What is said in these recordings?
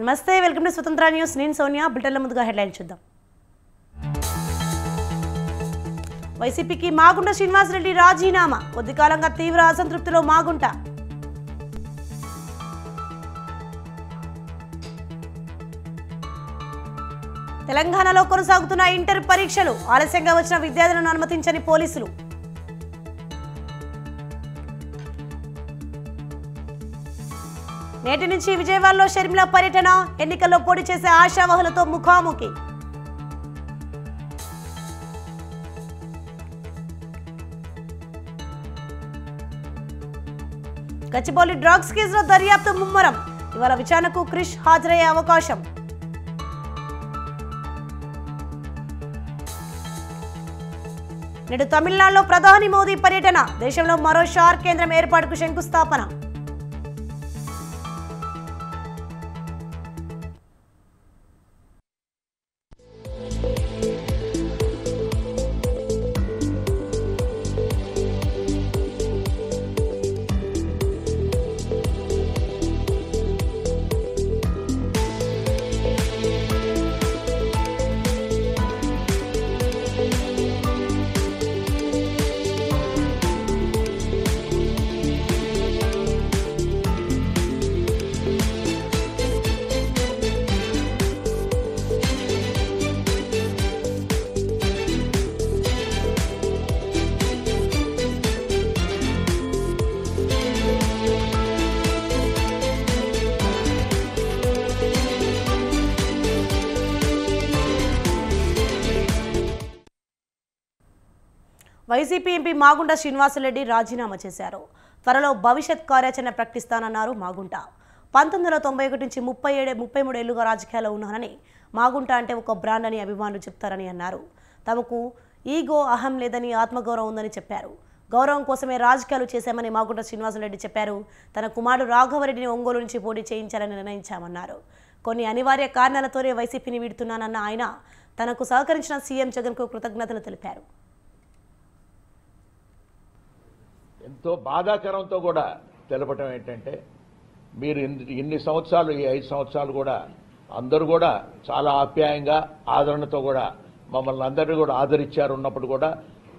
నమస్తే, welcome to స్వతంత్ర news. నేను సోనియా. బులెటిన్ల ముందుగా హెడ్లైన్ చూద్దాం. వైసీపీకి మాగుంట శ్రీనివాసరెడ్డి రాజీనామా. కొద్ది కాలంగా తీవ్ర అసంతృప్తిలో మాగుంట. తెలంగాణలో కొనసాగుతున్న ఇంటర్ పరీక్షలు. ఆలస్యంగా వచ్చిన విద్యార్థులను అనుమతించని పోలీసులు. నేటి నుంచి విజయవాడలో షర్మిల పర్యటన. ఎన్నికల్లో పోటీ చేసే ఆశావహులతో ముఖాముఖి. గచ్చిబౌలి డ్రగ్స్ కేసులో దర్యాప్తు ముమ్మరం. ఇవాళ విచారణకు క్రిష్ హాజరయ్యే అవకాశం. నేడు తమిళనాడులో ప్రధాని మోదీ పర్యటన. దేశంలో మరో షార్ కేంద్రం ఏర్పాటుకు శంకుస్థాపన. వైసీపీ ఎంపీ మాగుంట శ్రీనివాసరెడ్డి రాజీనామా చేశారు. త్వరలో భవిష్యత్ కార్యాచరణ ప్రకటిస్తానన్నారు మాగుంట. 1991 నుంచి 33 ఏళ్లుగా రాజకీయాల్లో ఉన్నానని, మాగుంట అంటే ఒక బ్రాండ్ అని అభిమానులు చెప్తారని అన్నారు. తమకు ఈగో, అహం లేదని, ఆత్మగౌరవం ఉందని చెప్పారు. గౌరవం కోసమే రాజకీయాలు చేశామని మాగుంట శ్రీనివాసరెడ్డి చెప్పారు. తన కుమారుడు రాఘవరెడ్డిని ఒంగోలు నుంచి పోటీ చేయించాలని నిర్ణయించామన్నారు. కొన్ని అనివార్య కారణాలతోనే వైసీపీని వీడుతున్నానన్న ఆయన తనకు సహకరించిన సీఎం జగన్కు కృతజ్ఞతలు తెలిపారు. ఎంతో బాధాకరంతో కూడా తెలపటం ఏంటంటే, మీరు ఇన్ని సంవత్సరాలు, ఈ 5 సంవత్సరాలు కూడా అందరూ కూడా చాలా ఆప్యాయంగా, ఆదరణతో కూడా మమ్మల్ని అందరినీ కూడా ఆదరించారు. ఉన్నప్పుడు కూడా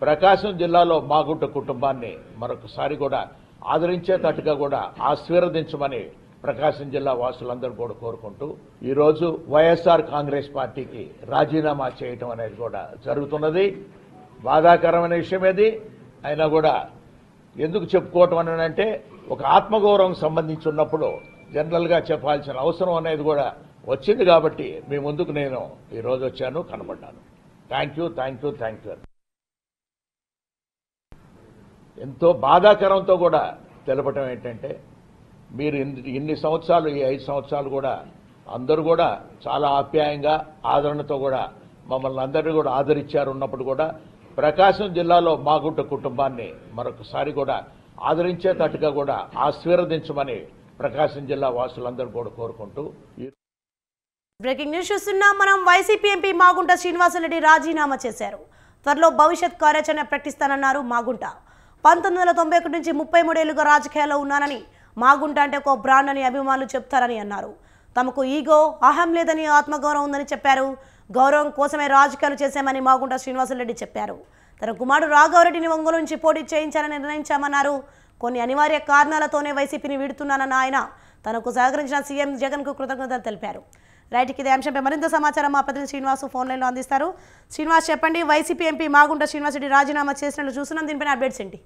ప్రకాశం జిల్లాలో మాగుంట కుటుంబాన్ని మరొకసారి కూడా ఆదరించేటట్టుగా కూడా ఆశీర్వదించమని ప్రకాశం జిల్లా వాసులందరూ కూడా కోరుకుంటూ, ఈరోజు వైఎస్ఆర్ కాంగ్రెస్ పార్టీకి రాజీనామా చేయటం అనేది కూడా జరుగుతున్నది. బాధాకరమైన విషయం ఇది. అయినా కూడా ఎందుకు చెప్పుకోవటం అని అంటే, ఒక ఆత్మగౌరవం సంబంధించి ఉన్నప్పుడు జనరల్గా చెప్పాల్సిన అవసరం అనేది కూడా వచ్చింది. కాబట్టి మీ ముందుకు నేను ఈరోజు వచ్చాను, కనబడ్డాను. Thank you. ఎంతో బాధాకరంతో కూడా తెలపటం ఏంటంటే, మీరు ఇన్ని సంవత్సరాలు, ఈ 5 సంవత్సరాలు కూడా అందరూ కూడా చాలా ఆప్యాయంగా, ఆదరణతో కూడా మమ్మల్ని అందరినీ కూడా ఆదరించారు. ఉన్నప్పుడు కూడా ప్రకాశం జిల్లాలో మాగుంట కుటుంబాన్ని మరొకసారి కూడా ఆదరించేటట్టుగా కూడా ఆశీర్వదించమని ప్రకాశం జిల్లా వాసులందరూ కూడా కోరుకుంటూ. బ్రేకింగ్ న్యూస్ చూస్తున్నాం మనం. వైసీపీ ఎంపీ మాగుంట శ్రీనివాసరెడ్డి రాజీనామా చేశారు. త్వరలో భవిష్యత్ కార్యాచరణ ప్రకటిస్తానన్నారు మాగుంట. 1991 నుంచి 33 ఏళ్లుగా రాజకీయాల్లో ఉన్నానని, మాగుంట అంటే ఒక బ్రాండ్ అని అభిమానులు చెప్తారని అన్నారు. తమకు ఈగో, అహం లేదని, ఆత్మగౌరవం ఉందని చెప్పారు. గౌరవం కోసమే రాజకీయాలు చేశామని మాగుంట శ్రీనివాసరెడ్డి చెప్పారు. తన కుమారుడు రాఘవరెడ్డిని ఒంగోలు నుంచి పోటీ చేయించాలని నిర్ణయించామన్నారు. కొన్ని అనివార్య కారణాలతోనే వైసీపీని వీడుతున్నానన్న ఆయన తనకు సహకరించిన సీఎం జగన్కు కృతజ్ఞతలు తెలిపారు. రైట్, ఇదే అంశంపై మరింత సమాచారం మా ప్రతినిధి శ్రీనివాస్ ఫోన్ లైన్లో అందిస్తారు. శ్రీనివాస్, చెప్పండి. వైసీపీ ఎంపీ మాగుంట శ్రీనివాసరెడ్డి రాజీనామా చేసినట్లు చూస్తున్నాం. దీనిపైన అప్డేట్స్ ఏంటి?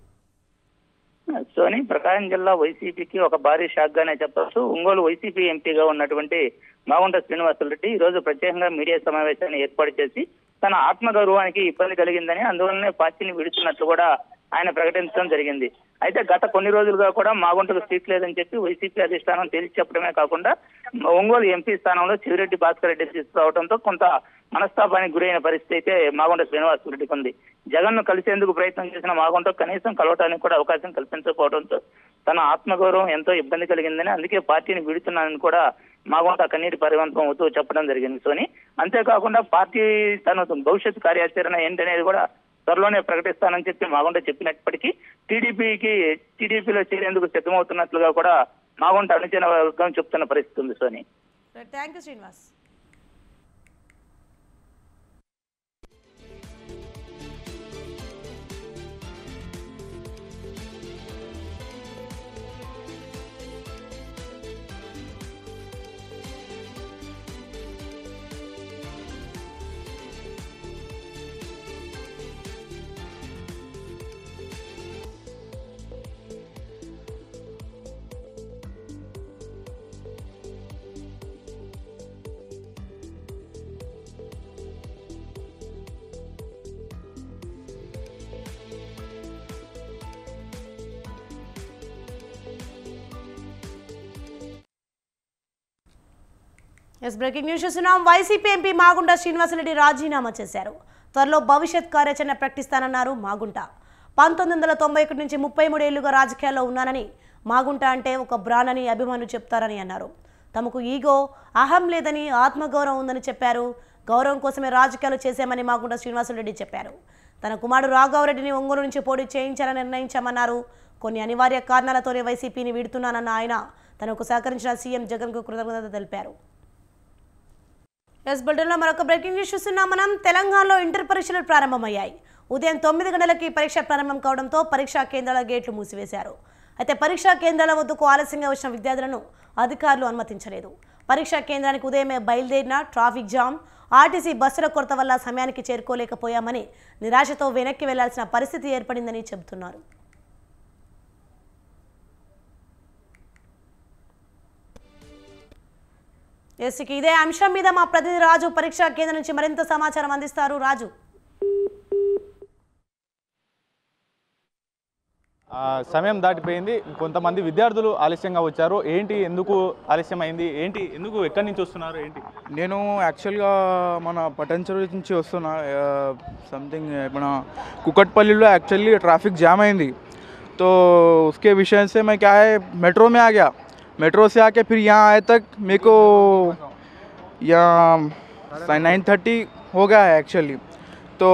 సోని, ప్రకాశం జిల్లా వైసీపీకి ఒక భారీ షాక్ గానే చెప్పొచ్చు. ఒంగోలు వైసీపీ ఎంపీగా ఉన్నటువంటి మాగుంట శ్రీనివాసరెడ్డి ఈ రోజు ప్రత్యేకంగా మీడియా సమావేశాన్ని ఏర్పాటు చేసి తన ఆత్మగౌరవానికి ఇబ్బంది కలిగిందని, అందువల్లనే పార్టీని విడుతున్నట్లు కూడా ఆయన ప్రకటించడం జరిగింది. అయితే గత కొన్ని రోజులుగా కూడా మాగుంటకు సీట్ లేదని చెప్పి వైసీపీ అధిష్టానం తేల్చి చెప్పడమే కాకుండా ఒంగోలు ఎంపీ స్థానంలో చివిరెడ్డి భాస్కర్ రెడ్డి తీసుకురావడంతో కొంత మనస్తాపానికి గురైన పరిస్థితి అయితే మాగుంట శ్రీనివాసరెడ్డికి ఉంది. జగన్ ను కలిసేందుకు ప్రయత్నం చేసిన మాగుంట కనీసం కలవటానికి కూడా అవకాశం కల్పించకపోవడంతో తన ఆత్మగౌరవం ఎంతో ఇబ్బంది కలిగిందని, అందుకే పార్టీని విడుతున్నానని కూడా మాగుంట కన్నీటి పరివంతం అవుతూ చెప్పడం జరిగింది. సోని, అంతేకాకుండా పార్టీ తన భవిష్యత్ కార్యాచరణ ఏంటనేది కూడా త్వరలోనే ప్రకటిస్తానని చెప్పి మాగుంట చెప్పినప్పటికీ టీడీపీలో చేరేందుకు సిద్ధమవుతున్నట్లుగా కూడా మాగుంట అనుచర వర్గం చెప్తున్న పరిస్థితి ఉంది. సోని. Thank you Srinivas. Breaking news చూస్తున్నాం. వైసీపీ ఎంపీ మాగుంట శ్రీనివాసరెడ్డి రాజీనామా చేశారు. త్వరలో భవిష్యత్ కార్యాచరణ ప్రకటిస్తానన్నారు మాగుంట. 1991 నుంచి 33 ఏళ్లుగా రాజకీయాల్లో ఉన్నానని, మాగుంట అంటే ఒక బ్రాండ్ అని అభిమానులు చెప్తారని అన్నారు. తమకు ఈగో, అహం లేదని, ఆత్మగౌరవం ఉందని చెప్పారు. గౌరవం కోసమే రాజకీయాలు చేశామని మాగుంట శ్రీనివాసరెడ్డి చెప్పారు. తన కుమారుడు రాఘవరెడ్డిని ఒంగోలు నుంచి పోటీ చేయించాలని నిర్ణయించామన్నారు. కొన్ని అనివార్య కారణాలతోనే వైసీపీని వీడుతున్నానన్న ఆయన తనకు సహకరించిన సీఎం జగన్కు కృతజ్ఞత తెలిపారు. బులెటిన్లో మరొక బ్రేకింగ్ న్యూస్ చూస్తున్నాం మనం. తెలంగాణలో ఇంటర్ పరీక్షలు ప్రారంభమయ్యాయి. ఉదయం 9 గంటలకి పరీక్ష ప్రారంభం కావడంతో పరీక్షా కేంద్రాల గేట్లు మూసివేశారు. అయితే పరీక్షా కేంద్రాల వద్దకు ఆలస్యంగా వచ్చిన విద్యార్థులను అధికారులు అనుమతించలేదు. పరీక్షా కేంద్రానికి ఉదయమే బయలుదేరిన ట్రాఫిక్ జామ్, ఆర్టీసీ బస్సుల కొరత వల్ల సమయానికి చేరుకోలేకపోయామని నిరాశతో వెనక్కి వెళ్లాల్సిన పరిస్థితి ఏర్పడిందని చెబుతున్నారు. ఇదే అంశం మీద మా ప్రతినిధి రాజు పరీక్షా కేంద్రం నుంచి మరింత సమాచారం అందిస్తారు. రాజు, సమయం దాటిపోయింది. కొంతమంది విద్యార్థులు ఆలస్యంగా వచ్చారు. ఏంటి, ఎందుకు ఆలస్యం అయింది, ఏంటి, ఎందుకు, ఎక్కడి నుంచి వస్తున్నారు, ఏంటి? నేను యాక్చువల్గా మన పటంచెరు నుంచి వస్తున్నా. సంథింగ్ మన కుకట్పల్లిలో యాక్చువల్లీ ట్రాఫిక్ जाम అయింది. तो उसके विषय से मैं क्या है मेट्रो में आ गया. मेट्रो से आके फिर यहाँ आए तक मेरे को यहाँ 9:30 हो गया है एक्चुअली. तो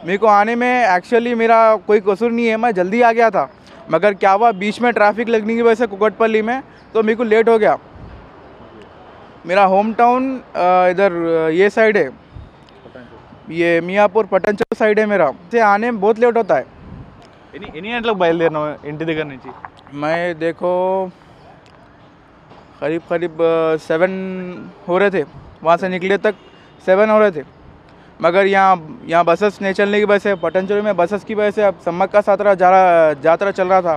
मेरे को आने में एक्चुअली मेरा कोई कसूर नहीं है, मैं जल्दी आ गया था. मगर क्या हुआ, बीच में ट्रैफिक लगने की वजह से कुकटपल्ली में तो मेरे को लेट हो गया. मेरा होम टाउन इधर ये साइड है, ये मियाँपुर पटंचर साइड है मेरा. से आने में बहुत लेट होता है. ఎన్ని గంటలకు బయలుదేరినావు ఇంటి దగ్గర నుంచి? मैं देखो करीब 7 हो रहे थे, वहाँ से निकले तक 7 हो रहे थे. मगर यहाँ बसेस नहीं चलने की वजह से, पटंचरी में बसेस की वजह से अब सम्मक का जात्रा चल रहा था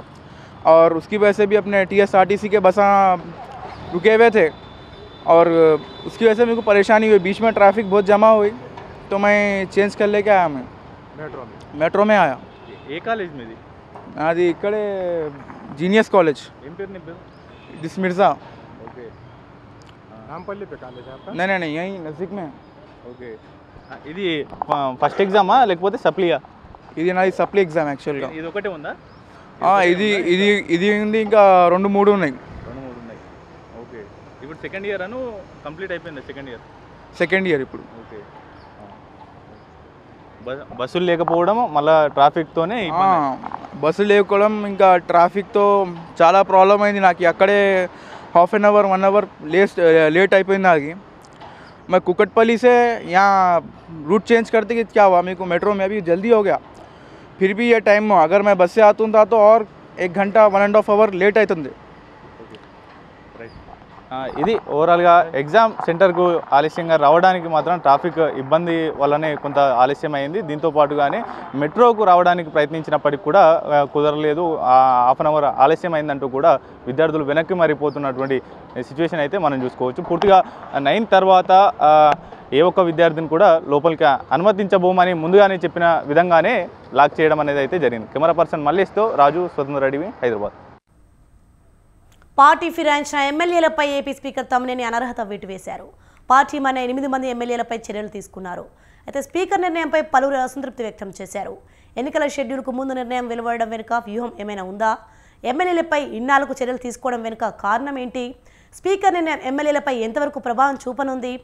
और उसकी वजह से भी अपने TSRTC के बसा रुके हुए थे और उसकी वजह से मेरे को परेशानी हुई. बीच में ट्रैफिक बहुत जमा हुई तो मैं चेंज कर लेके आया. मैं मेट्रो में आया. ఏ కాలేజ్ మీది? అది ఇక్కడే జీనియస్ కాలేజ్. ఏం పేరు నీ పేరు? दिस मिर्ज़ा. ఓకే. నాంపల్లి पे కాలేజ్ आपका? नहीं यहीं नज़दीक में. ఓకే. ఇది ఫస్ట్ ఎగ్జామా లేకపోతే సప్లియా? ఇది నాది సప్లీ ఎగ్జామ్ యాక్చువల్గా. ఇది ఒకటే ఉందా? ఇది ఉంది, ఇంకా 2-3 ఉన్నాయి. 2-3 ఉన్నాయి. ఓకే. ఇప్పుడు సెకండ్ ఇయర్ అను కంప్లీట్ అయిపోయింది. సెకండ్ ఇయర్ ఇప్పుడు. ఓకే. బస్సులు లేకపోవడం, మళ్ళీ ట్రాఫిక్తోనే బస్సులు లేకపోవడం, ఇంకా ట్రాఫిక్తో చాలా ప్రాబ్లం అయింది నాకు. అక్కడే ½ an hour 1 hour लेट అయిపోయింది నాకు. मैं कुकटपल्ली से यहाँ रूट चेंज करते कि क्या हुआ, मेरे को मेट्रो में अभी जल्दी हो गया. फिर भी ये टाइम में अगर मैं बस से आता था तो और 1 घंटा 1.5 hour लेट అవుతుంది. ఇది ఓవరాల్గా ఎగ్జామ్ సెంటర్కు ఆలస్యంగా రావడానికి మాత్రం ట్రాఫిక్ ఇబ్బంది వల్లనే కొంత ఆలస్యం అయింది. దీంతో పాటుగానే మెట్రోకు రావడానికి ప్రయత్నించినప్పటికీ కూడా కుదరలేదు. ½ an hour ఆలస్యం అయిందంటూ కూడా విద్యార్థులు వెనక్కి మారిపోతున్నటువంటి సిచ్యువేషన్ అయితే మనం చూసుకోవచ్చు. పూర్తిగా 9 తర్వాత ఏ ఒక్క విద్యార్థిని కూడా లోపలికి అనుమతించబోమని ముందుగానే చెప్పిన విధంగానే లాక్ చేయడం అనేది అయితే జరిగింది. కెమెరా పర్సన్ మల్లేష్తో రాజు, స్వతంత్ర టీవీ, హైదరాబాద్. పార్టీ ఫిరాయించిన ఎమ్మెల్యేలపై ఏపీ స్పీకర్ తమ్మినేని అనర్హత వేటు వేశారు. పార్టీ మన 8 మంది ఎమ్మెల్యేలపై చర్యలు తీసుకున్నారు. అయితే స్పీకర్ నిర్ణయంపై పలువురు అసంతృప్తి వ్యక్తం చేశారు. ఎన్నికల షెడ్యూల్కు ముందు నిర్ణయం వెలువడడం వెనుక వ్యూహం ఏమైనా ఉందా? ఎమ్మెల్యేలపై ఇన్నాళ్లకు చర్యలు తీసుకోవడం వెనుక కారణం ఏంటి? స్పీకర్ నిర్ణయం ఎమ్మెల్యేలపై ఎంతవరకు ప్రభావం చూపనుంది?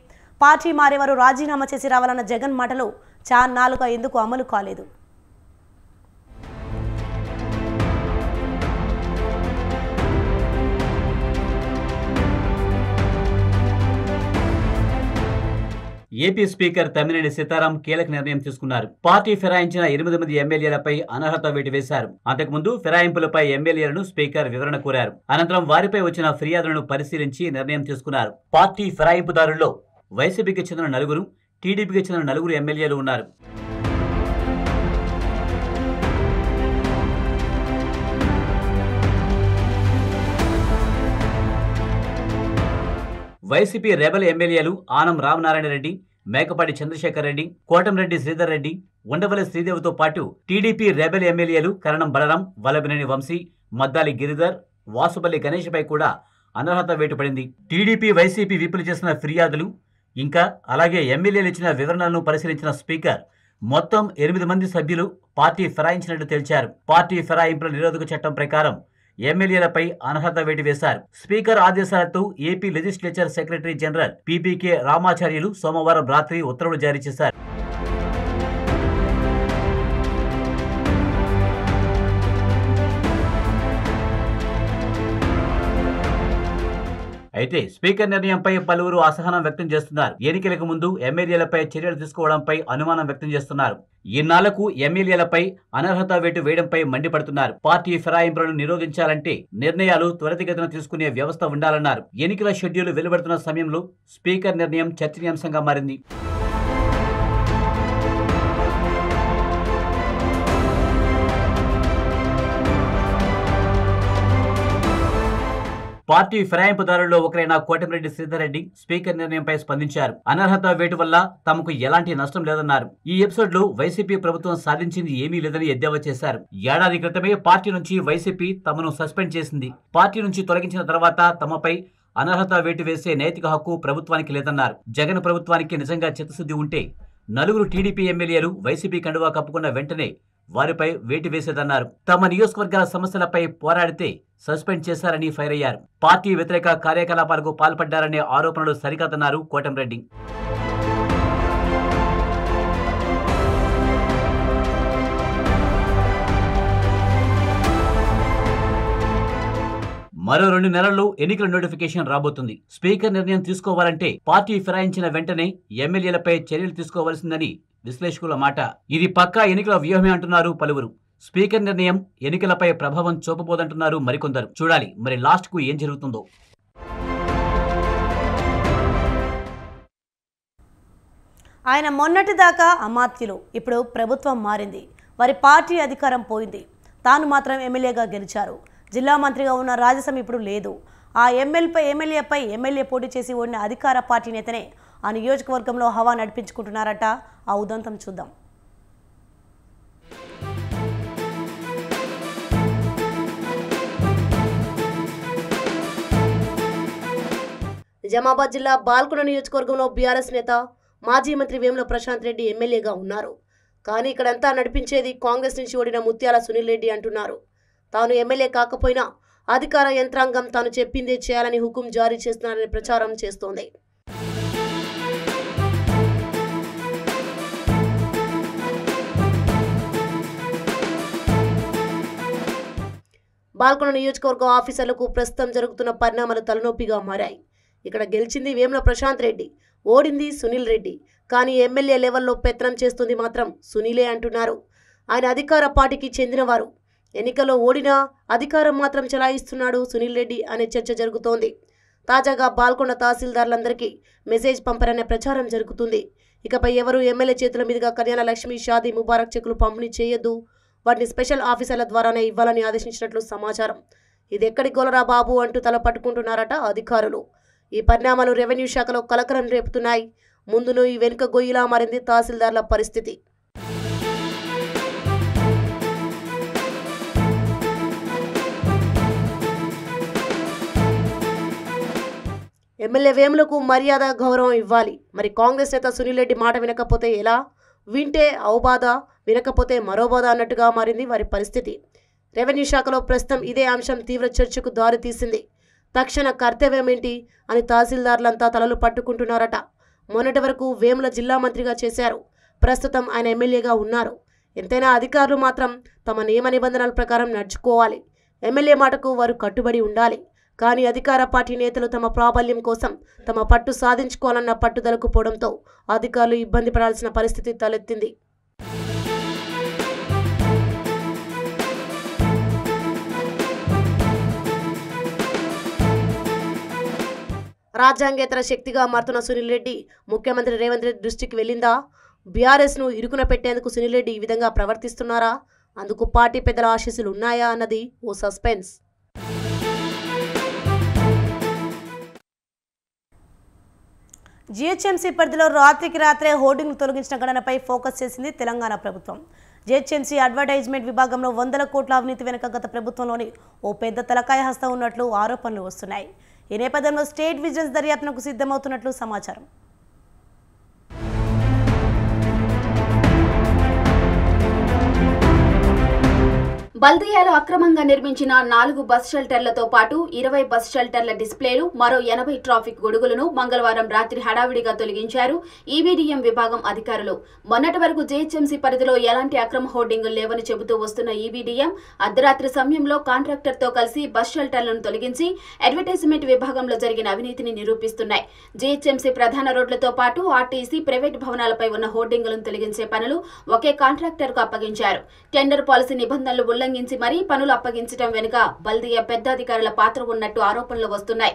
పార్టీ మారేవారు రాజీనామా చేసి రావాలన్న జగన్ మాటలు చాన్నాళ్లుగా ఎందుకు అమలు కాలేదు? ఏపీ స్పీకర్ తమ్మినేని సీతారాం కీలక నిర్ణయం తీసుకున్నారు. పార్టీ ఫిరాయించిన 8 మంది ఎమ్మెల్యేలపై అనర్హత వేటు వేశారు. అంతకుముందు ఫిరాయింపులపై ఎమ్మెల్యేలను స్పీకర్ వివరణ కోరారు. అనంతరం వారిపై వచ్చిన ఫిర్యాదులను పరిశీలించి నిర్ణయం తీసుకున్నారు. పార్టీ ఫిరాయింపుదారుల్లో వైసీపీకి చెందిన 4, టీడీపీకి చెందిన 4 ఎమ్మెల్యేలు ఉన్నారు. వైసీపీ రెబల్ ఎమ్మెల్యేలు ఆనం రామనారాయణ రెడ్డి, మేకపాటి చంద్రశేఖర్ రెడ్డి, కోటంరెడ్డి శ్రీధర్ రెడ్డి, ఉండవల్లి శ్రీదేవితో పాటు టీడీపీ రెబల్ ఎమ్మెల్యేలు కరణం బలరాం, వల్లభనేని వంశీ, మద్దాలి గిరిధర్, వాసుపల్లి గణేష్పై కూడా అనర్హత వేటు పడింది. టీడీపీ, వైసీపీ విపులు చేసిన ఫిర్యాదులు ఇంకా అలాగే ఎమ్మెల్యేలు ఇచ్చిన వివరణలను పరిశీలించిన స్పీకర్ మొత్తం 8 మంది సభ్యులు పార్టీ ఫిరాయించినట్టు తేల్చారు. పార్టీ ఫిరాయింపుల నిరోధక చట్టం ప్రకారం ఎమ్మెల్యేలపై అనర్హత వేటు వేశారు. స్పీకర్ ఆదేశాలతో AP legislature secretary general PPK Ramacharyulu సోమవారం రాత్రి ఉత్తర్వులు జారీ చేశారు. అయితే స్పీకర్ నిర్ణయంపై పలువురు అసహనం వ్యక్తం చేస్తున్నారు. ఎన్నికలకు ముందు ఎమ్మెల్యేలపై చర్యలు తీసుకోవడంపై అనుమానం వ్యక్తం చేస్తున్నారు. ఇన్నాళ్లకు ఎమ్మెల్యేలపై అనర్హత వేటు వేయడంపై మండిపడుతున్నారు. పార్టీ ఫిరాయింపులను నిరోధించాలంటే నిర్ణయాలు త్వరితగతిన తీసుకునే వ్యవస్థ ఉండాలన్నారు. ఎన్నికల షెడ్యూల్ వెలువడుతున్న సమయంలో స్పీకర్ నిర్ణయం చర్చనీయాంశంగా మారింది. పార్టీ ఫిరాయింపుదారుల్లో ఒకరైన కోటంరెడ్డి శ్రీధర్ రెడ్డి స్పీకర్ నిర్ణయంపై స్పందించారు. అనర్హత వేటు వల్ల తమకు ఎలాంటి నష్టం లేదన్నారు. ఈ ఎపిసోడ్ లో వైసీపీ ప్రభుత్వం సాధించింది ఏమీ లేదని ఎద్దేవా చేశారు. ఏడాది క్రితమే పార్టీ నుంచి వైసీపీ తమను సస్పెండ్ చేసింది. పార్టీ నుంచి తొలగించిన తర్వాత తమపై అనర్హత వేటు వేసే నైతిక హక్కు ప్రభుత్వానికి లేదన్నారు. జగన్ ప్రభుత్వానికి నిజంగా చిత్తశుద్ధి ఉంటే 4 టీడీపీ ఎమ్మెల్యేలు వైసీపీ కండువా కప్పుకున్న వెంటనే వారిపై వేటు వేసేదన్నారు. తమ నియోజకవర్గాల సమస్యలపై పోరాడితే సస్పెండ్ చేశారని ఫైర్ అయ్యారు. పార్టీ వ్యతిరేక కార్యకలాపాలకు పాల్పడ్డారనే ఆరోపణలు సరికాదన్నారు కోటంరెడ్డి. మరో 2 నెలల్లో ఎన్నికల నోటిఫికేషన్ రాబోతుంది. స్పీకర్ నిర్ణయం తీసుకోవాలంటే పార్టీ ఫిరాయించిన వెంటనే ఎమ్మెల్యేలపై చర్యలు తీసుకోవాల్సిందని విశ్లేషకుల మాట. ఇది పక్కా ఎన్నికల వ్యూహమే అంటున్నారు పలువురు. స్పీకర్ నిర్ణయం ఎన్నికలపై ప్రభావం చూపబోదంటున్నారు మరికొందరు. చూడాలి మరి లాస్ట్ కు ఏం జరుగుతుందో. ఆయన మొన్నటిదాకా అమాత్యులు, ఇప్పుడు ప్రభుత్వం మారింది, వారి పార్టీ అధికారం పోయింది, తాను మాత్రం ఎమ్మెల్యేగా గెలిచారు. జిల్లా మంత్రిగా ఉన్న రాజసం ఇప్పుడు లేదు. ఆ ఎమ్మెల్యే పోటీ చేసి ఓడిన అధికార పార్టీ నేతనే ఆ నియోజకవర్గంలో హవా నడిపించుకుంటున్నారట. ఆ ఉదంతం చూద్దాం. నిజామాబాద్ జిల్లా బాల్కొండ నియోజకవర్గంలో బీఆర్ఎస్ నేత మాజీ మంత్రి వేముల ప్రశాంత్ రెడ్డి ఎమ్మెల్యేగా ఉన్నారు. కానీ ఇక్కడంతా నడిపించేది కాంగ్రెస్ నుంచి ఓడిన ముత్యాల సునీల్ రెడ్డి అంటున్నారు. తాను ఎమ్మెల్యే కాకపోయినా అధికార యంత్రాంగం తాను చెప్పిందే చేయాలని హుకుం జారీ చేస్తున్నారని ప్రచారం చేస్తోంది. బాల్కొండ నియోజకవర్గం ఆఫీసర్లకు ప్రస్తుతం జరుగుతున్న పరిణామాలు తలనొప్పిగా మారాయి. ఇక్కడ గెలిచింది వేముల ప్రశాంత్ రెడ్డి, ఓడింది సునీల్ రెడ్డి. కానీ ఎమ్మెల్యే లెవెల్లో పెత్తనం చేస్తుంది మాత్రం సునీలే అంటున్నారు. ఆయన అధికార పార్టీకి చెందినవారు. ఎన్నికల్లో ఓడినా అధికారం మాత్రం చెలాయిస్తున్నాడు సునీల్ రెడ్డి అనే చర్చ జరుగుతోంది. తాజాగా బాల్కొండ తహసీల్దార్లందరికీ మెసేజ్ పంపారనే ప్రచారం జరుగుతుంది. ఇకపై ఎవరు ఎమ్మెల్యే చేతుల మీదుగా కళ్యాణ లక్ష్మి, షాదీ ముబారక్ చెక్కులు పంపిణీ చేయొద్దు, వాటిని స్పెషల్ ఆఫీసర్ల ద్వారానే ఇవ్వాలని ఆదేశించినట్లు సమాచారం. ఇది ఎక్కడి గోలరా బాబు అంటూ తల పట్టుకుంటున్నారట అధికారులు. ఈ పరిణామాలు రెవెన్యూ శాఖలో కలకలం రేపుతున్నాయి. ముందును ఈ వెనుక గొయ్యిలా మారింది తహసీల్దార్ల పరిస్థితి. ఎమ్మెల్యే వేములకు మర్యాద, గౌరవం ఇవ్వాలి. మరి కాంగ్రెస్ నేత సునీల్ రెడ్డి మాట వినకపోతే ఎలా? వింటే ఔబాధ, వినకపోతే మరో బాధ అన్నట్టుగా మారింది వారి పరిస్థితి. రెవెన్యూ శాఖలో ప్రస్తుతం ఇదే అంశం తీవ్ర చర్చకు దారి తీసింది. తక్షణ కర్తవ్యమేంటి అని తహసీల్దార్లంతా తలలు పట్టుకుంటున్నారట. మొన్నటి వరకు వేముల జిల్లా మంత్రిగా చేశారు. ప్రస్తుతం ఆయన ఎమ్మెల్యేగా ఉన్నారు. ఎంతైనా అధికారులు మాత్రం తమ నియమ నిబంధనల ప్రకారం నడుచుకోవాలి. ఎమ్మెల్యే మాటకు వారు కట్టుబడి ఉండాలి. కానీ అధికార పార్టీ నేతలు తమ ప్రాబల్యం కోసం తమ పట్టు సాధించుకోవాలన్న పట్టుదలకు పోవడంతో అధికారులు ఇబ్బంది పడాల్సిన పరిస్థితి తలెత్తింది. రాజ్యాంగేతర శక్తిగా మారుతున్న సునీల్ రెడ్డి ముఖ్యమంత్రి రేవంత్ రెడ్డి దృష్టికి వెళ్ళిందా? బీఆర్ఎస్ను ఇరుకున పెట్టేందుకు సునీల్ రెడ్డి ఈ విధంగా ప్రవర్తిస్తున్నారా? అందుకు పార్టీ పెద్దల ఆశీస్సులు ఉన్నాయా అన్నది ఓ సస్పెన్స్. జీహెచ్ఎంసీ పరిధిలో రాత్రికి రాత్రే హోర్డింగ్లు తొలగించిన ఘటనపై ఫోకస్ చేసింది తెలంగాణ ప్రభుత్వం. జీహెచ్ఎంసీ అడ్వర్టైజ్మెంట్ విభాగంలో 100 కోట్ల అవినీతి వెనుక గత ప్రభుత్వంలోని ఓ పెద్ద తలకాయ హస్తం ఉన్నట్లు ఆరోపణలు వస్తున్నాయి. ఈ నేపథ్యంలో స్టేట్ విజిలెన్స్ దర్యాప్తునకు సిద్ధమవుతున్నట్లు సమాచారం. బల్దియాలో అక్రమంగా నిర్మించిన 4 బస్ షెల్టర్లతో పాటు 20 బస్ షెల్టర్ల డిస్ప్లేలు, మరో 80 ట్రాఫిక్ గొడుగులను మంగళవారం రాత్రి హడావిడిగా తొలగించారు ఈవీడీఎం విభాగం అధికారులు. మొన్నటి వరకు జీహెచ్ఎంసీ పరిధిలో ఎలాంటి అక్రమ హోర్డింగులు లేవని చెబుతూ వస్తున్న ఈవీడీఎం అర్ధరాత్రి సమయంలో కాంట్రాక్టర్తో కలిసి బస్ షెల్టర్లను తొలగించి అడ్వర్టైజ్మెంట్ విభాగంలో జరిగిన అవినీతిని నిరూపిస్తున్నాయి. జీహెచ్ఎంసీ ప్రధాన రోడ్లతో పాటు ఆర్టీసీ, ప్రైవేట్ భవనాలపై ఉన్న హోర్డింగులను తొలగించే పనులు ఒకే కాంట్రాక్టర్కు అప్పగించారు. టెండర్ పాలసీ నిబంధనలు ఉల్లంఘించి మరీ పనులు అప్పగించడం వెనుక బల్దియా పెద్ద అధికారుల పాత్ర ఉన్నట్టు ఆరోపణలు వస్తున్నాయి.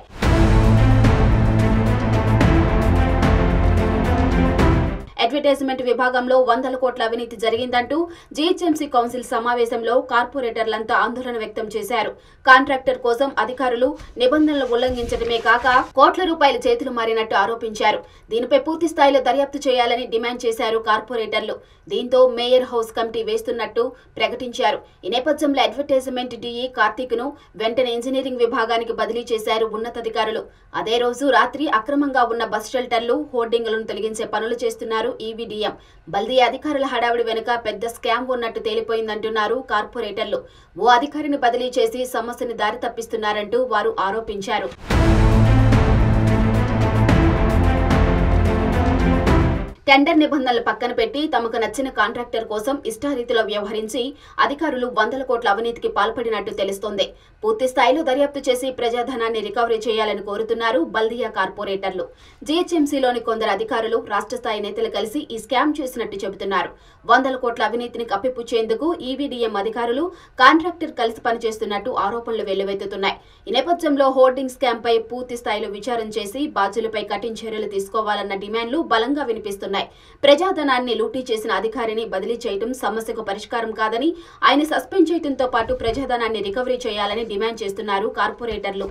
అడ్వర్టైజ్మెంట్ విభాగంలో 100 కోట్ల అవినీతి జరిగిందంటూ జీహెచ్ఎంసీ కౌన్సిల్ సమావేశంలో కార్పొరేటర్లంతా ఆందోళన వ్యక్తం చేశారు. కాంట్రాక్టర్ కోసం అధికారులు నిబంధనలు ఉల్లంఘించడమే కాక కోట్ల రూపాయల చేతులు మారినట్టు ఆరోపించారు. దీనిపై పూర్తి స్థాయిలో దర్యాప్తు చేయాలని డిమాండ్ చేశారు కార్పొరేటర్లు. దీంతో మేయర్ హౌస్ కమిటీ వేస్తున్నట్టు ప్రకటించారు. ఈ నేపథ్యంలో అడ్వర్టైజ్మెంట్ డీఈ కార్తీక్ ను వెంటనే ఇంజనీరింగ్ విభాగానికి బదిలీ చేశారు ఉన్నతాధికారులు. అదే రోజు రాత్రి అక్రమంగా ఉన్న బస్ షెల్టర్లు, హోర్డింగులను తొలగించే పనులు చేస్తున్నారు ఈవీడీఎం. బల్దియా అధికారుల హడావిడి వెనుక పెద్ద స్కామ్ ఉన్నట్టు తేలిపోయిందంటున్నారు కార్పొరేటర్లు. ఓ అధికారిని బదిలీ చేసి సమస్యను దారి తప్పిస్తున్నారంటూ వారు ఆరోపించారు. టెండర్ నిబంధనలు పక్కన పెట్టి తమకు నచ్చిన కాంట్రాక్టర్ కోసం ఇష్టారీతిలో వ్యవహరించి అధికారులు 100 కోట్ల అవినీతికి పాల్పడినట్టు తెలుస్తోంది. పూర్తి స్థాయిలో దర్యాప్తు చేసి ప్రజాధనాన్ని రికవరీ చేయాలని కోరుతున్నారు బల్దియా కార్పొరేటర్లు. జీహెచ్ఎంసీలోని కొందరు అధికారులు, రాష్ట్ర స్థాయి నేతలు కలిసి ఈ స్కామ్ చేసినట్టు చెబుతున్నారు. 100 కోట్ల అవినీతిని కప్పిపుచ్చేందుకు ఈవీడీఎం అధికారులు, కాంట్రాక్టర్ కలిసి పనిచేస్తున్నట్టు ఆరోపణలు వెల్లువెత్తుతున్నాయి. ఈ నేపథ్యంలో హోర్డింగ్ స్కామ్ పై పూర్తి స్థాయిలో విచారణ చేసి బాధ్యులపై కఠిన చర్యలు తీసుకోవాలన్న డిమాండ్లు బలంగా వినిపిస్తున్నాయి. ప్రజాధనాన్ని లూటీ చేసిన అధికారిని బదిలీ చేయడం సమస్యకు పరిష్కారం కాదని, ఆయన సస్పెండ్ చేయడంతో పాటు ప్రజాధనాన్ని రికవరీ చేయాలని డిమాండ్ చేస్తున్నారు కార్పొరేటర్లు.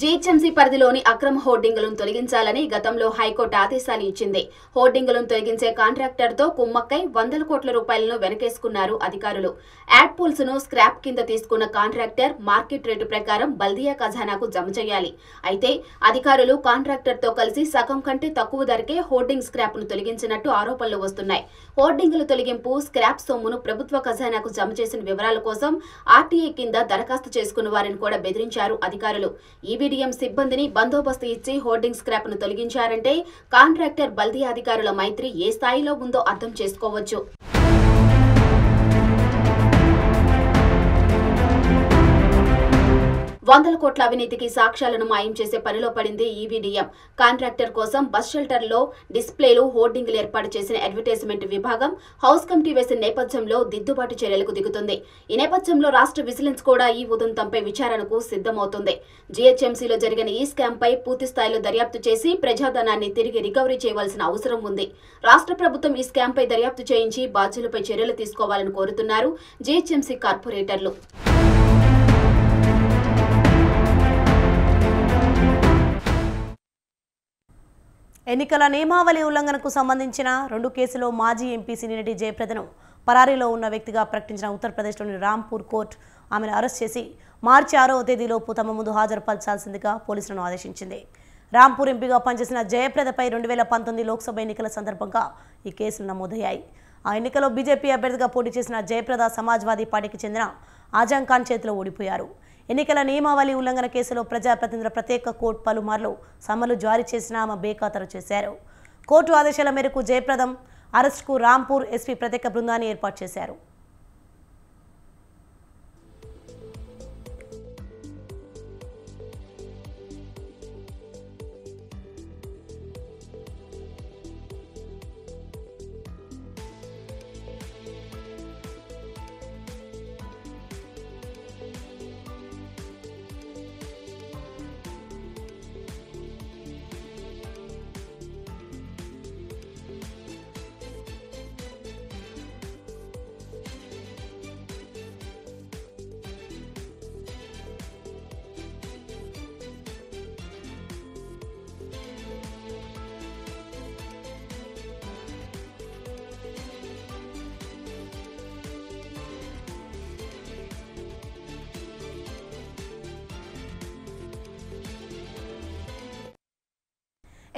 జీహెచ్ఎంసీ పరిధిలోని అక్రమ హోర్డింగులను తొలగించాలని గతంలో హైకోర్టు ఆదేశాలు ఇచ్చింది. హోర్డింగులను తొలగించే కాంట్రాక్టర్తో కుమ్మక్కై 100 కోట్ల రూపాయలను వెనకేసుకున్నారు అధికారులు. యాడ్ పూల్స్ ను స్క్రాప్ కింద తీసుకున్న కాంట్రాక్టర్ మార్కెట్ రేటు ప్రకారం బల్దియా ఖజానాకు జమ చేయాలి. అయితే అధికారులు కాంట్రాక్టర్తో కలిసి సగం కంటే తక్కువ ధరకే హోర్డింగ్ స్క్రాప్ ను తొలగించినట్టు ఆరోపణలు వస్తున్నాయి. హోర్డింగుల తొలగింపు, స్క్రాప్ సొమ్మును ప్రభుత్వ ఖజానాకు జమ చేసిన వివరాల కోసం ఆర్టీఐ కింద దరఖాస్తు చేసుకున్న వారిని కూడా బెదిరించారు అధికారులు. ఈవీడీఎం సిబ్బందిని బందోబస్తు ఇచ్చి హోర్డింగ్ స్క్రాప్ ను తొలగించారంటే కాంట్రాక్టర్ బల్దియా అధికారుల మైత్రి ఏ స్థాయిలో ఉందో అర్థం చేసుకోవచ్చు. 100 కోట్ల అవినీతికి సాక్ష్యాలను మాయం చేసే పనిలో పడింది ఈవీడీఎం. కాంట్రాక్టర్ కోసం బస్ షెల్టర్లో డిస్ప్లేలు, హోర్డింగ్లు ఏర్పాటు చేసిన అడ్వర్టైజ్మెంట్ విభాగం హౌస్ కమిటీ వేసిన నేపథ్యంలో దిద్దుబాటు చర్యలకు దిగుతుంది. ఈ నేపథ్యంలో రాష్ట్ర విజిలెన్స్ కూడా ఈ ఉదంతంపై విచారణకు సిద్ధమవుతుంది. జీహెచ్ఎంసీలో జరిగిన ఈ స్కామ్ పై పూర్తి స్థాయిలో దర్యాప్తు చేసి ప్రజాధనాన్ని తిరిగి రికవరీ చేయవలసిన అవసరం ఉంది. రాష్ట్ర ప్రభుత్వం ఈ స్కామ్ పై దర్యాప్తు చేయించి బాధ్యులపై చర్యలు తీసుకోవాలని కోరుతున్నారు జీహెచ్ఎంసీ కార్పొరేటర్లు. ఎన్నికల నియమావళి ఉల్లంఘనకు సంబంధించిన 2 కేసులో మాజీ ఎంపీ సినీనటి జయప్రదను పరారీలో ఉన్న వ్యక్తిగా ప్రకటించిన ఉత్తరప్రదేశ్లోని రాంపూర్ కోర్టు ఆమెను అరెస్ట్ చేసి మార్చి 6వ తేదీలోపు తమ ముందు హాజరుపరచాల్సిందిగా పోలీసులను ఆదేశించింది. రాంపూర్ ఎంపీగా పనిచేసిన జయప్రదపై 2019 లోక్సభ ఎన్నికల సందర్భంగా ఈ కేసులు నమోదయ్యాయి. ఆ ఎన్నికలో బీజేపీ అభ్యర్థిగా పోటీ చేసిన జయప్రద సమాజ్వాదీ పార్టీకి చెందిన ఆజం ఖాన్ చేతిలో ఓడిపోయారు. ఎన్నికల నియమావళి ఉల్లంఘన కేసులో ప్రజాప్రతినిధుల ప్రత్యేక కోర్టు పలుమార్లు సమన్లు జారీ చేసినా ఆమె బేఖాతరు చేశారు. కోర్టు ఆదేశాల మేరకు జయప్రదం అరెస్టుకు రాంపూర్ ఎస్పీ ప్రత్యేక బృందాన్ని ఏర్పాటు చేశారు.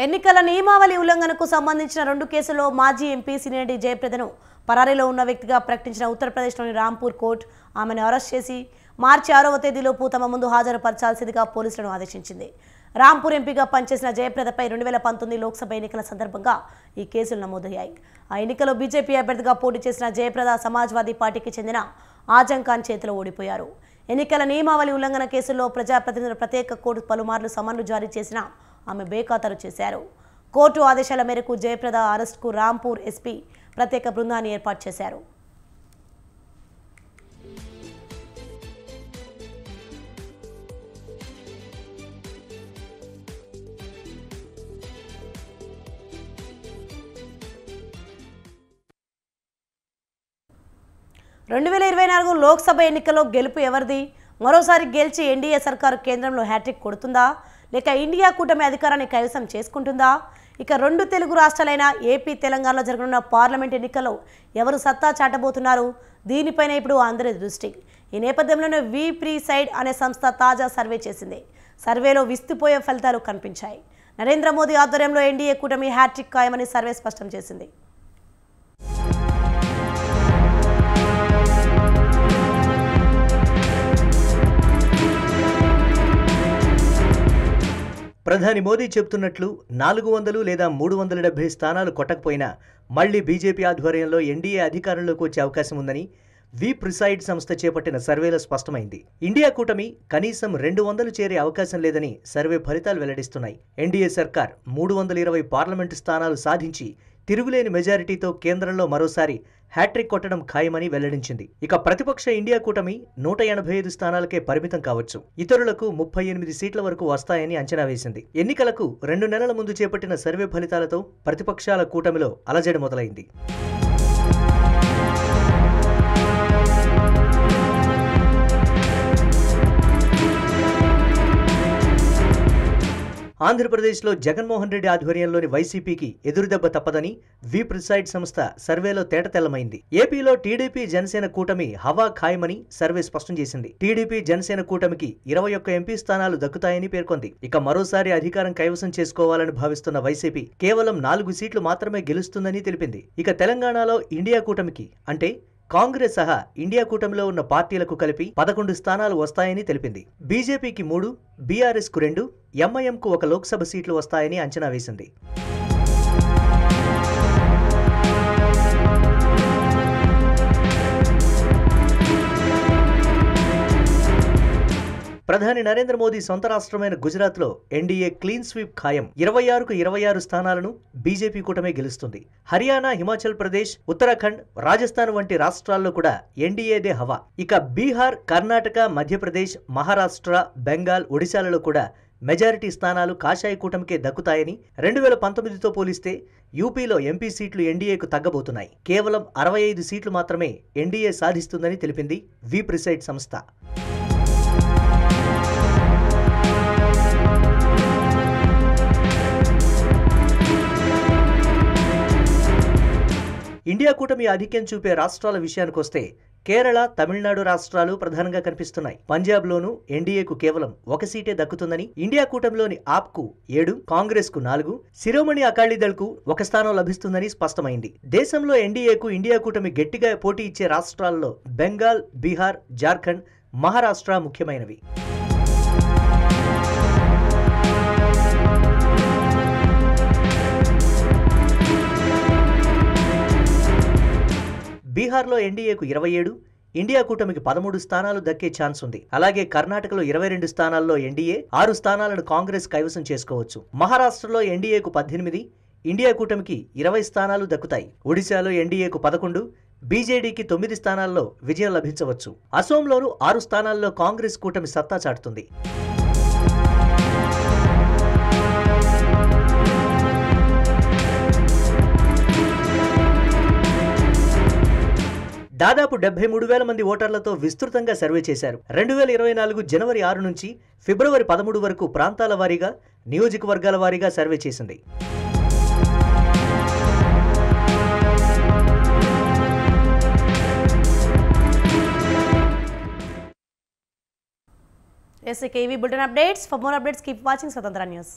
ఎన్నికల నియమావళి ఉల్లంఘనకు సంబంధించిన 2 కేసుల్లో మాజీ ఎంపీ సినేడి జయప్రదను పరారీలో ఉన్న వ్యక్తిగా ప్రకటించిన ఉత్తరప్రదేశ్లోని రాంపూర్ కోర్టు ఆమెను అరెస్ట్ చేసి మార్చి 6వ తేదీలోపు తమ ముందు హాజరుపరచాల్సిందిగా పోలీసులను ఆదేశించింది. రాంపూర్ ఎంపీగా పనిచేసిన జయప్రదపై 2019 లోక్సభ ఎన్నికల సందర్భంగా ఈ కేసులు నమోదయ్యాయి. ఆ ఎన్నికలో బీజేపీ అభ్యర్థిగా పోటీ చేసిన జయప్రద సమాజ్వాదీ పార్టీకి చెందిన ఆజం ఖాన్ చేతిలో ఓడిపోయారు. ఎన్నికల నియమావళి ఉల్లంఘన కేసుల్లో ప్రజాప్రతినిధుల ప్రత్యేక కోర్టు పలుమార్లు సమన్లు జారీ చేసినా ఆమె బేఖాతరు చేశారు. కోర్టు ఆదేశాల మేరకు జయప్రద అరెస్టుకు రాంపూర్ ఎస్పీ ప్రత్యేక బృందాన్ని ఏర్పాటు చేశారు. రెండు 2024 లోక్సభ ఎన్నికల్లో గెలుపు ఎవరిది? మరోసారి గెలిచి ఎన్డీఏ సర్కారు కేంద్రంలో హ్యాట్రిక్ కొడుతుందా, లేక ఇండియా కూటమి అధికారాన్ని కైవసం చేసుకుంటుందా? ఇక 2 తెలుగు రాష్ట్రాలైన ఏపీ, తెలంగాణలో జరగనున్న పార్లమెంట్ ఎన్నికల్లో ఎవరు సత్తా చాటబోతున్నారు? దీనిపైన ఇప్పుడు అందరి దృష్టి. ఈ నేపథ్యంలోనే వి ప్రీ సైడ్ అనే సంస్థ తాజా సర్వే చేసింది. సర్వేలో విస్తుపోయే ఫలితాలు కనిపించాయి. నరేంద్ర మోదీ ఆధ్వర్యంలో ఎన్డీఏ కూటమి హ్యాట్రిక్ ఖాయమని సర్వే స్పష్టం చేసింది. ప్రధాని మోదీ చెబుతున్నట్లు 400 లేదా 370 స్థానాలు కొట్టకపోయినా మళ్లీ బీజేపీ ఆధ్వర్యంలో ఎన్డీఏ అధికారంలోకి వచ్చే అవకాశం ఉందని వి ప్రిసైడ్ సంస్థ చేపట్టిన సర్వేలో స్పష్టమైంది. ఇండియా కూటమి కనీసం 200 చేరే అవకాశం లేదని సర్వే ఫలితాలు వెల్లడిస్తున్నాయి. ఎన్డీఏ సర్కార్ 320 పార్లమెంటు స్థానాలు సాధించి తిరుగులేని మెజారిటీతో కేంద్రంలో మరోసారి హ్యాట్రిక్ కొట్టడం ఖాయమని వెల్లడించింది. ఇక ప్రతిపక్ష ఇండియా కూటమి 185 స్థానాలకే పరిమితం కావచ్చు. ఇతరులకు 38 సీట్ల వరకు వస్తాయని అంచనా వేసింది. ఎన్నికలకు 2 నెలల ముందు చేపట్టిన సర్వే ఫలితాలతో ప్రతిపక్షాల కూటమిలో అలజడి మొదలైంది. ఆంధ్రప్రదేశ్లో జగన్మోహన్ రెడ్డి ఆధ్వర్యంలోని వైసీపీకి ఎదురుదెబ్బ తప్పదని వి ప్రిసైడ్ సంస్థ సర్వేలో తేటతెల్లమైంది. ఏపీలో టీడీపీ జనసేన కూటమి హవా ఖాయమని సర్వే స్పష్టం చేసింది. టీడీపీ జనసేన కూటమికి 21 ఎంపీ స్థానాలు దక్కుతాయని పేర్కొంది. ఇక మరోసారి అధికారం కైవసం చేసుకోవాలని భావిస్తున్న వైసీపీ కేవలం 4 సీట్లు మాత్రమే గెలుస్తుందని తెలిపింది. ఇక తెలంగాణలో ఇండియా కూటమికి అంటే కాంగ్రెస్ సహా ఇండియా కూటమిలో ఉన్న పార్టీలకు కలిపి 11 స్థానాలు వస్తాయని తెలిపింది. బీజేపీకి 3, బీఆర్ఎస్కు 2, ఎంఐఎంకు 1 లోక్సభ సీట్లు వస్తాయని అంచనా వేసింది. ప్రధాని నరేంద్ర మోదీ సొంత రాష్ట్రమైన గుజరాత్లో ఎన్డీఏ క్లీన్ స్వీప్ ఖాయం. 26కు 26 స్థానాలను బీజేపీ కూటమే గెలుస్తుంది. హర్యానా, హిమాచల్ ప్రదేశ్, ఉత్తరాఖండ్, రాజస్థాన్ వంటి రాష్ట్రాల్లో కూడా ఎన్డీఏదే హవా. ఇక బీహార్, కర్ణాటక, మధ్యప్రదేశ్, మహారాష్ట్ర, బెంగాల్, ఒడిశాలలో కూడా మెజారిటీ స్థానాలు కాషాయ కూటమికే దక్కుతాయని 2019తో పోలిస్తే యూపీలో ఎంపీ సీట్లు ఎన్డీఏకు తగ్గబోతున్నాయి. కేవలం 65 సీట్లు మాత్రమే ఎన్డీఏ సాధిస్తుందని తెలిపింది వి ప్రిసైడ్ సంస్థ. ఇండియా కూటమి ఆధిక్యం చూపే రాష్ట్రాల విషయానికొస్తే కేరళ, తమిళనాడు రాష్ట్రాలు ప్రధానంగా కనిపిస్తున్నాయి. పంజాబ్లోనూ ఎన్డీఏకు కేవలం 1 సీటే దక్కుతుందని, ఇండియా కూటమిలోని ఆప్కు 7, కాంగ్రెస్కు 4, శిరోమణి అకాలీదళ్కు 1 స్థానం లభిస్తుందని స్పష్టమైంది. దేశంలో ఎన్డీఏకు ఇండియా కూటమి గట్టిగా పోటీ ఇచ్చే రాష్ట్రాల్లో బెంగాల్, బీహార్, జార్ఖండ్, మహారాష్ట్ర ముఖ్యమైనవి. బీహార్లో ఎన్డీఏకు 27, ఇండియా కూటమికి 13 స్థానాలు దక్కే ఛాన్స్ ఉంది. అలాగే కర్ణాటకలో 22 స్థానాల్లో ఎన్డీఏ, 6 స్థానాలను కాంగ్రెస్ కైవసం చేసుకోవచ్చు. మహారాష్ట్రలో ఎన్డీఏకు 18, ఇండియా కూటమికి 20 స్థానాలు దక్కుతాయి. ఒడిశాలో ఎన్డీఏకు 11, బీజేడీకి 9 స్థానాల్లో విజయం లభించవచ్చు. అసోంలోనూ 6 స్థానాల్లో కాంగ్రెస్ కూటమి సత్తా చాటుతుంది. దాదాపు 73,000 మంది ఓటర్లతో విస్తృతంగా సర్వే చేశారు. 2024 జనవరి 6 నుంచి ఫిబ్రవరి 13 వరకు ప్రాంతాల వారీగా, నియోజకవర్గాల వారీగా సర్వే చేసింది. KV Bulletin updates. For more updates, keep watching Swatantara News.